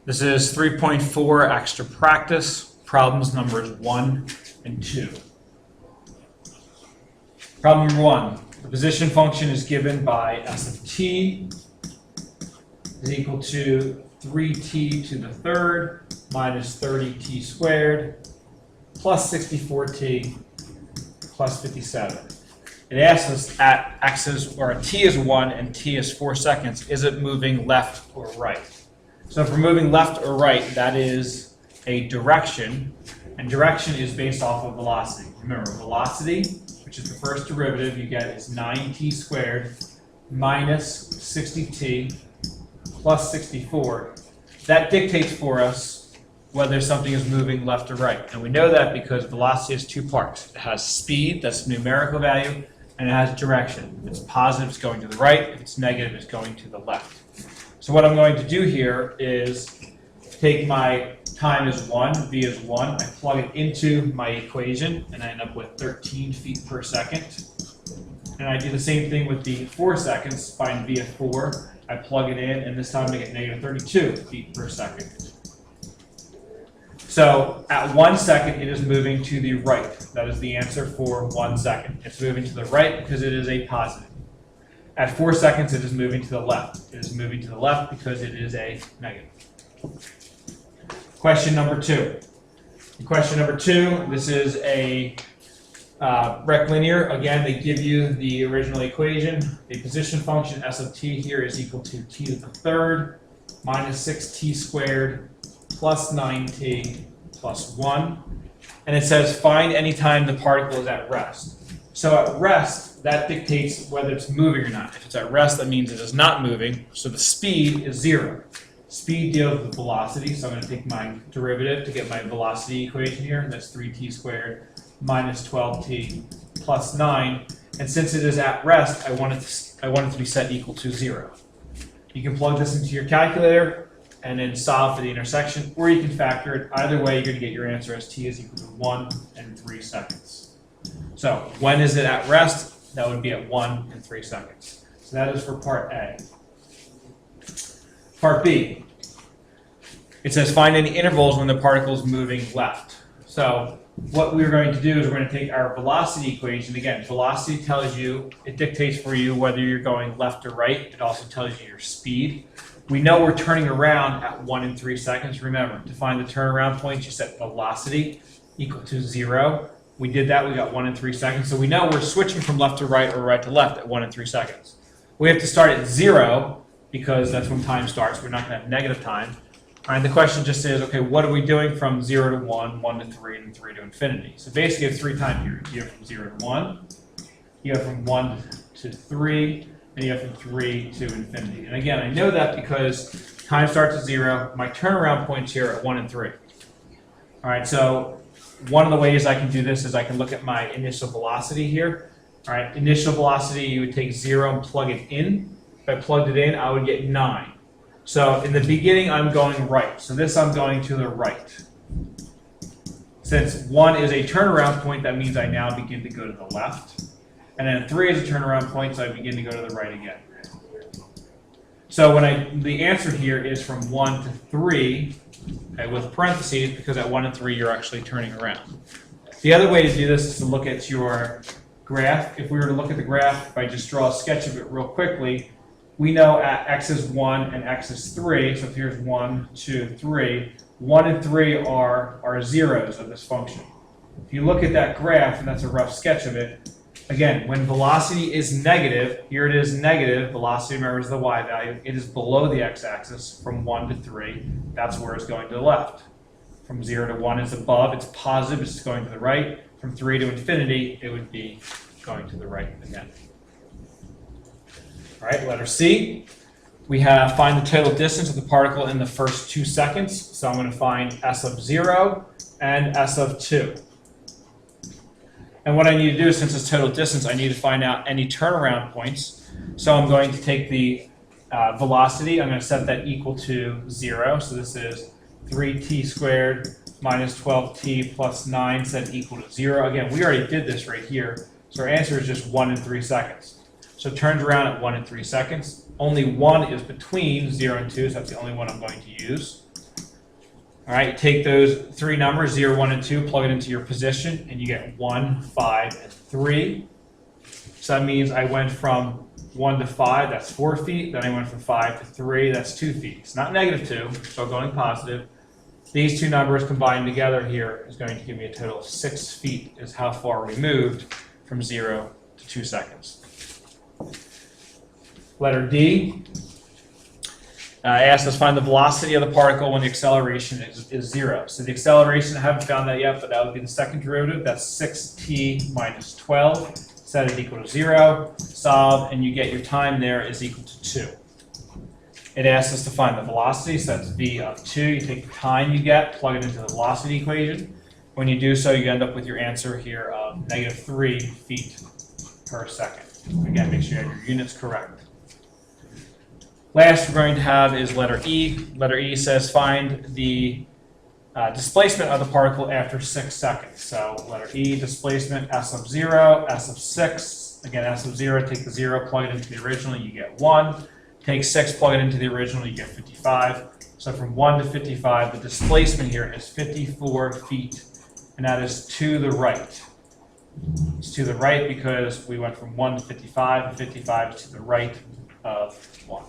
This is 3.4 extra practice, problems numbers 1 and 2. Problem number 1, the position function is given by s of t is equal to 3t to the third minus 30t squared plus 64t plus 57. It asks us at x is, or t is 1 and t is 4 seconds, is it moving left or right? So if we're moving left or right, that is a direction, and direction is based off of velocity. Remember, velocity, which is the first derivative you get, is 9t squared minus 60t plus 64. That dictates for us whether something is moving left or right. And we know that because velocity has two parts. It has speed, that's a numerical value, and it has direction. If it's positive, it's going to the right. If it's negative, it's going to the left. So what I'm going to do here is take my time as 1, v is 1, I plug it into my equation, and I end up with 13 feet per second. And I do the same thing with the 4 seconds, find v of 4, I plug it in, and this time I get negative 32 feet per second. So at 1 second, it is moving to the right. That is the answer for 1 second. It's moving to the right because it is a positive. At 4 seconds, it is moving to the left. It is moving to the left because it is a negative. Question number 2. Question number 2, this is a rectilinear. Again, they give you the original equation. The position function s of t here is equal to t to the third minus 6t squared plus 9t plus 1. And it says find any time the particle is at rest. So at rest, that dictates whether it's moving or not. If it's at rest, that means it is not moving. So the speed is 0. Speed deals with velocity, so I'm going to take my derivative to get my velocity equation here. That's 3t squared minus 12t plus 9. And since it is at rest, I want it to be set equal to 0. You can plug this into your calculator and then solve for the intersection, or you can factor it. Either way, you're going to get your answer as t is equal to 1 and 3 seconds. So when is it at rest? That would be at 1 and 3 seconds. So that is for part A. Part B. It says find any intervals when the particle is moving left. So what we're going to do is we're going to take our velocity equation. Again, velocity tells you, it dictates for you whether you're going left or right. It also tells you your speed. We know we're turning around at 1 and 3 seconds. Remember, to find the turnaround point, you set velocity equal to 0. We did that, we got 1 and 3 seconds. So we know we're switching from left to right or right to left at 1 and 3 seconds. We have to start at 0 because that's when time starts. We're not going to have negative time. All right, the question just is, okay, what are we doing from 0 to 1, 1 to 3, and 3 to infinity? So basically you have 3 time periods. You have from 0 to 1, you have from 1 to 3, and you have from 3 to infinity. And again, I know that because time starts at 0. My turnaround points here are 1 and 3. All right, so one of the ways I can do this is I can look at my initial velocity here. All right, initial velocity, you would take 0 and plug it in. If I plugged it in, I would get 9. So in the beginning, I'm going right. So this I'm going to the right. Since 1 is a turnaround point, that means I now begin to go to the left. And then 3 is a turnaround point, so I begin to go to the right again. So when the answer here is from 1 to 3, okay, with parentheses, because at 1 and 3 you're actually turning around. The other way to do this is to look at your graph. If we were to look at the graph, if I just draw a sketch of it real quickly, we know at x is 1 and x is 3, so if here's 1, 2, 3, 1 and 3 are zeros of this function. If you look at that graph, and that's a rough sketch of it, again, when velocity is negative, here it is negative, velocity, remember, is the y value, it is below the x-axis from 1 to 3, that's where it's going to the left. From 0 to 1 is above, it's positive, it's going to the right. From 3 to infinity, it would be going to the right again. All right, letter C. We have find the total distance of the particle in the first 2 seconds. So I'm going to find s of 0 and s of 2. And what I need to do is, since it's total distance, I need to find out any turnaround points. So I'm going to take the velocity. I'm going to set that equal to 0. So this is 3t squared minus 12t plus 9 set equal to 0. Again, we already did this right here. So our answer is just 1 and 3 seconds. So it turns around at 1 and 3 seconds. Only 1 is between 0 and 2, so that's the only one I'm going to use. All right, you take those three numbers, 0, 1, and 2, plug it into your position, and you get 1, 5, and 3. So that means I went from 1 to 5, that's 4 feet. Then I went from 5 to 3, that's 2 feet. It's not -2, so going positive. These two numbers combined together here is going to give me a total of 6 feet is how far we moved from 0 to 2 seconds. Letter D. Asked us to find the velocity of the particle when the acceleration is 0. So the acceleration, I haven't found that yet, but that would be the second derivative. That's 6t minus 12. Set it equal to 0. Solve, and you get your time there is equal to 2. It asks us to find the velocity, so that's v of 2. You take the time you get, plug it into the velocity equation. When you do so, you end up with your answer here of -3 feet per second. Again, make sure you have your units correct. Last we're going to have is letter E. Letter E says find the displacement of the particle after 6 seconds. So letter E, displacement, S of 0, S of 6. Again, S of 0, take the 0, plug it into the original, you get 1. Take 6, plug it into the original, you get 55. So from 1 to 55, the displacement here is 54 feet, and that is to the right. It's to the right because we went from 1 to 55, and 55 is to the right of 1.